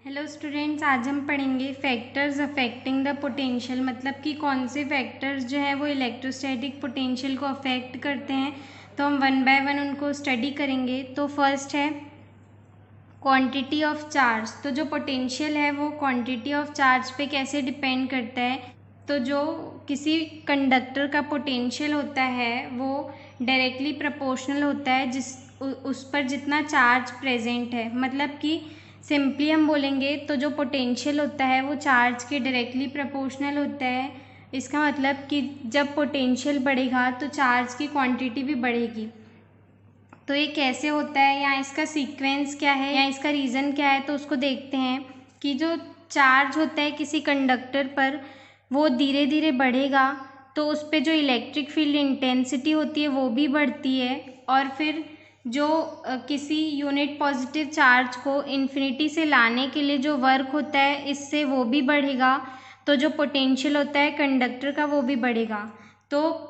Hello students, आज हम पढ़ेंगे फैक्टर्स अफेक्टिंग द पोटेंशियल। मतलब कि कौन से फैक्टर्स जो है वो इलेक्ट्रोस्टैटिक पोटेंशियल को अफेक्ट करते हैं। तो हम वन बाय वन उनको स्टडी करेंगे। तो फर्स्ट है क्वांटिटी ऑफ चार्ज। तो जो पोटेंशियल है वो क्वांटिटी ऑफ चार्ज पे कैसे डिपेंड करता है। तो जो किसी कंडक्टर का पोटेंशियल होता है वो डायरेक्टली प्रोपोर्शनल होता है उस पर जितना चार्ज प्रेजेंट है। मतलब कि सिंपली हम बोलेंगे तो जो पोटेंशियल होता है वो चार्ज के डायरेक्टली प्रोपोर्शनल होता है। इसका मतलब कि जब पोटेंशियल बढ़ेगा तो चार्ज की क्वांटिटी भी बढ़ेगी। तो ये कैसे होता है या इसका सीक्वेंस क्या है या इसका रीज़न क्या है, तो उसको देखते हैं कि जो चार्ज होता है किसी कंडक्टर पर वो धीरे धीरे बढ़ेगा तो उस पर जो इलेक्ट्रिक फील्ड इंटेंसिटी होती है वो भी बढ़ती है। और फिर जो किसी यूनिट पॉजिटिव चार्ज को इन्फिनिटी से लाने के लिए जो वर्क होता है इससे वो भी बढ़ेगा। तो जो पोटेंशियल होता है कंडक्टर का वो भी बढ़ेगा। तो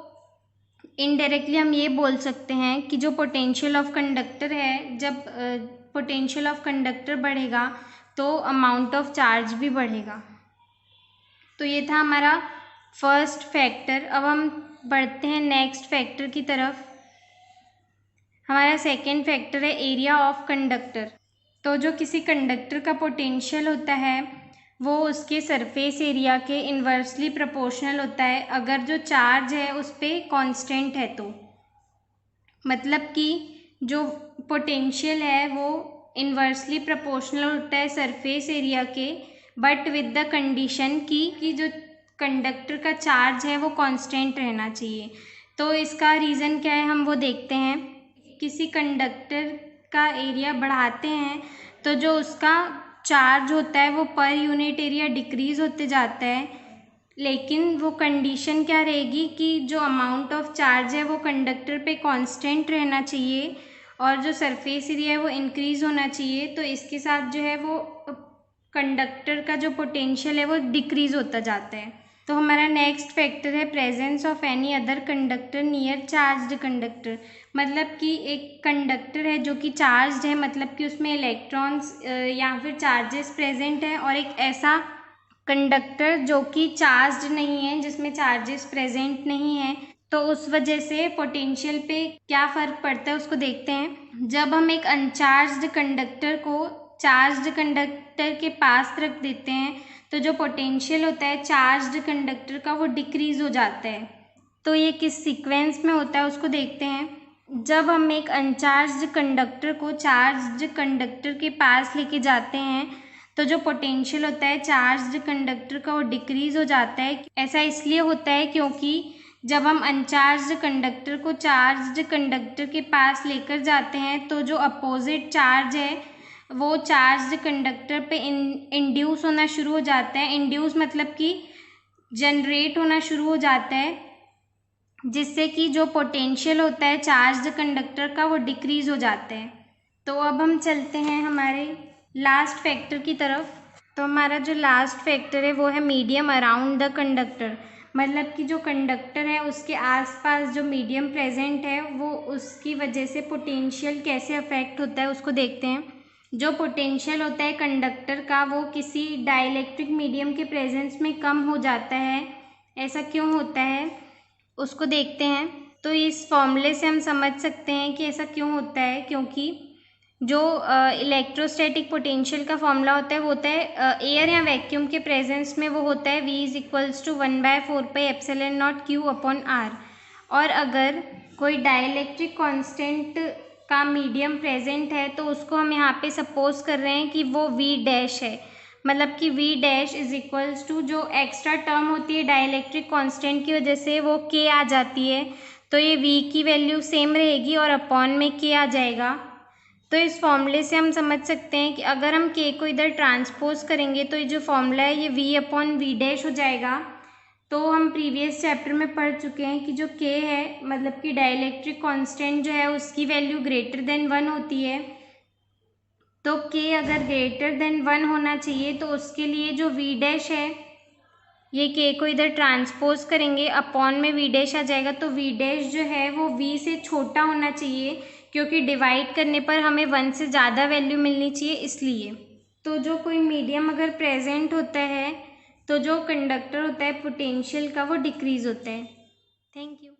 इनडायरेक्टली हम ये बोल सकते हैं कि जो पोटेंशियल ऑफ कंडक्टर है, जब पोटेंशियल ऑफ कंडक्टर बढ़ेगा तो अमाउंट ऑफ चार्ज भी बढ़ेगा। तो ये था हमारा फर्स्ट फैक्टर। अब हम बढ़ते हैं नेक्स्ट फैक्टर की तरफ। हमारा सेकेंड फैक्टर है एरिया ऑफ कंडक्टर। तो जो किसी कंडक्टर का पोटेंशियल होता है वो उसके सरफेस एरिया के इन्वर्सली प्रोपोर्शनल होता है अगर जो चार्ज है उस पर कांस्टेंट है। तो मतलब कि जो पोटेंशियल है वो इन्वर्सली प्रोपोर्शनल होता है सरफेस एरिया के, बट विद द कंडीशन कि जो कंडक्टर का चार्ज है वो कांस्टेंट रहना चाहिए। तो इसका रीज़न क्या है हम वो देखते हैं। किसी कंडक्टर का एरिया बढ़ाते हैं तो जो उसका चार्ज होता है वो पर यूनिट एरिया डिक्रीज होते जाता है, लेकिन वो कंडीशन क्या रहेगी कि जो अमाउंट ऑफ चार्ज है वो कंडक्टर पे कांस्टेंट रहना चाहिए और जो सरफेस एरिया है वो इंक्रीज होना चाहिए। तो इसके साथ जो है वो कंडक्टर का जो पोटेंशियल है वो डिक्रीज होता जाता है। तो हमारा नेक्स्ट फैक्टर है presence of any other conductor near charged conductor. मतलब कि एक कंडक्टर है जो कि चार्ज्ड है, मतलब कि उसमें इलेक्ट्रॉन्स या फिर चार्जेस प्रेजेंट है, और एक ऐसा कंडक्टर जो कि चार्ज्ड नहीं है जिसमें चार्जेस प्रेजेंट नहीं है। तो उस वजह से पोटेंशियल पे क्या फ़र्क पड़ता है उसको देखते हैं। जब हम एक अनचार्ज्ड कंडक्टर को चार्ज्ड कंडक्टर के पास रख देते हैं तो जो पोटेंशियल होता है चार्ज्ड कंडक्टर का वो डिक्रीज हो जाता है। तो ये किस सीक्वेंस में होता है उसको देखते हैं। जब हम एक अनचार्ज्ड कंडक्टर को चार्ज्ड कंडक्टर के पास लेके जाते हैं तो जो पोटेंशियल होता है चार्ज्ड कंडक्टर का वो डिक्रीज हो जाता है। ऐसा इसलिए होता है क्योंकि जब हम अनचार्ज्ड कंडक्टर को चार्ज्ड कंडक्टर के पास लेकर जाते हैं तो जो अपोजिट चार्ज है वो चार्ज्ड कंडक्टर पे इंड्यूस होना शुरू हो जाता है। इंड्यूस मतलब कि जनरेट होना शुरू हो जाता है, जिससे कि जो पोटेंशियल होता है चार्ज्ड कंडक्टर का वो डिक्रीज हो जाता है। तो अब हम चलते हैं हमारे लास्ट फैक्टर की तरफ। तो हमारा जो लास्ट फैक्टर है वो है मीडियम अराउंड द कंडक्टर। मतलब कि जो कंडक्टर है उसके आसपास जो मीडियम प्रेजेंट है वो उसकी वजह से पोटेंशियल कैसे अफेक्ट होता है उसको देखते हैं। जो पोटेंशियल होता है कंडक्टर का वो किसी डाइलेक्ट्रिक मीडियम के प्रेजेंस में कम हो जाता है। ऐसा क्यों होता है उसको देखते हैं। तो इस फॉर्मूले से हम समझ सकते हैं कि ऐसा क्यों होता है, क्योंकि जो इलेक्ट्रोस्टैटिक पोटेंशियल का फॉर्मूला होता है वो होता है एयर या वैक्यूम के प्रेजेंस में वो होता है V=1/4πε0Q/r। और अगर कोई डाइलेक्ट्रिक कांस्टेंट का मीडियम प्रेजेंट है तो उसको हम यहाँ पे सपोज कर रहे हैं कि वो V डैश है। मतलब कि V dash is equals to जो एक्स्ट्रा टर्म होती है डाइलेक्ट्रिक कांस्टेंट की वजह से वो K आ जाती है। तो ये V की वैल्यू सेम रहेगी और अपॉन में K आ जाएगा। तो इस फॉर्मूले से हम समझ सकते हैं कि अगर हम K को इधर ट्रांसपोज करेंगे तो ये जो फॉर्मूला है ये V/V डैश हो जाएगा। तो हम प्रीवियस चैप्टर में पढ़ चुके हैं कि जो K है मतलब कि डाइलेक्ट्रिक कांस्टेंट जो है उसकी वैल्यू ग्रेटर देन 1 होती है। तो K अगर ग्रेटर देन 1 होना चाहिए तो उसके लिए जो V डैश है ये K को इधर ट्रांसपोज करेंगे, अपॉन में V डैश आ जाएगा। तो V डैश जो है वो V से छोटा होना चाहिए, क्योंकि डिवाइड करने पर हमें 1 से ज़्यादा वैल्यू मिलनी चाहिए इसलिए। तो जो कोई मीडियम अगर प्रेजेंट होता है तो जो कंडक्टर होता है पोटेंशियल का वो डिक्रीज़ होता है। Thank you.